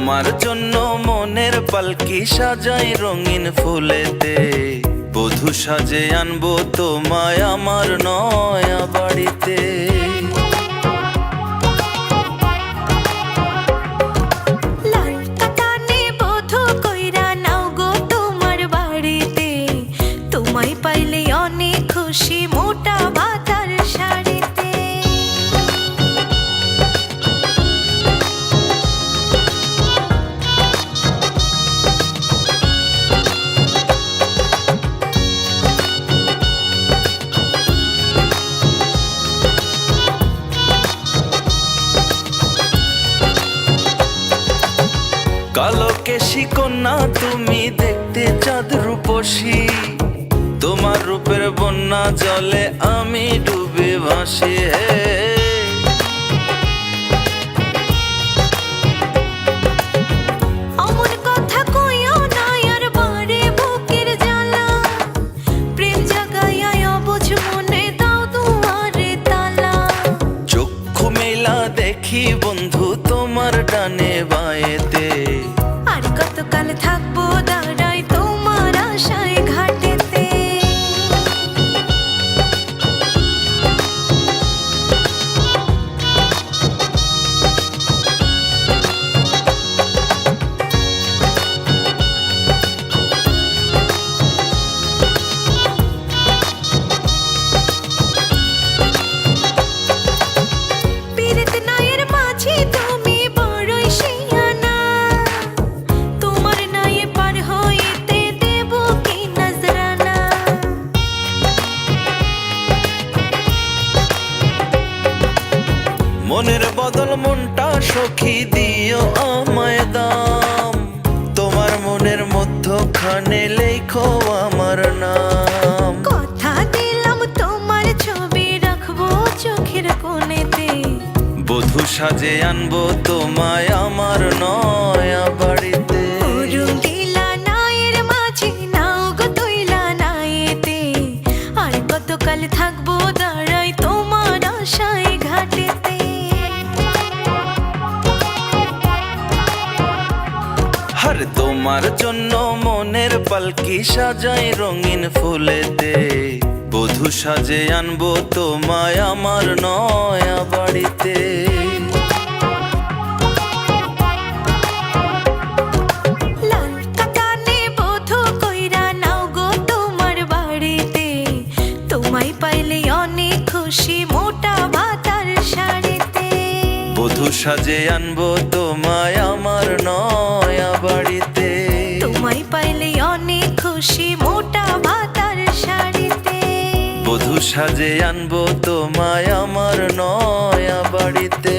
তোমার জন্য মনের পালকি সাজাই রঙিন ফুলেতে, বধূ সাজে আনবো তোমায় আমার নয়া বাড়িতে। পাইলে অনেক খুশি মোটা বাতার শাড়িতে। কালো কেশি কন্যা তুমি দেখতে চাঁদ রূপসী, তোমার রূপের বন্যা জলে আমি ডুবে ভাসি। অমন কথা কইও না আর বারে বুকের জ্বালা, প্রেম জাগাইয়া অবুঝ মনে দাও দুয়ারে তালা। চক্ষু মেলা দেখি বন্ধু তোমার ডানে বায়েতে, আর কতকাল থাকবো দাঁড়াই তোমার আশায় ঘাটেতে। মনের বদল মনটা সখী দিও আমায় দাম, তোমার মনের মধ্যখানে লেখো আমার নাম। কথা দিলাম তোমার ছবি রাখবো চোখের কোণেতে, বধূ সাজে আনবো তোমায় আমার নয়া বাড়িতে। রঙ্গিলা নায়ের মাঝে নাও গো তৈলা নায়েতে, আর কতকাল থাকবো দাঁড়াই তোমার আশায় ঘাটেতে। আর তোমার জন্য মনের পালকি সাজাই রঙিন ফুলেতে, বধূ সাজে আনবো তোমায় আমার নয়া বাড়িতে। লাল কাতানে বধূ কইরা নাও গো তোমার বাড়িতে, তোমায় পাইলে অনেক খুশি মোটা বাতার শাড়িতে। বধূ সাজে আনবো তোমায় আমার নয়া বাড়িতে, তোমায় পাইলে অনেক খুশি মোটা বাতার শাড়িতে। বধূ সাজে আনবো তোমায় আমার নয়া বাড়িতে।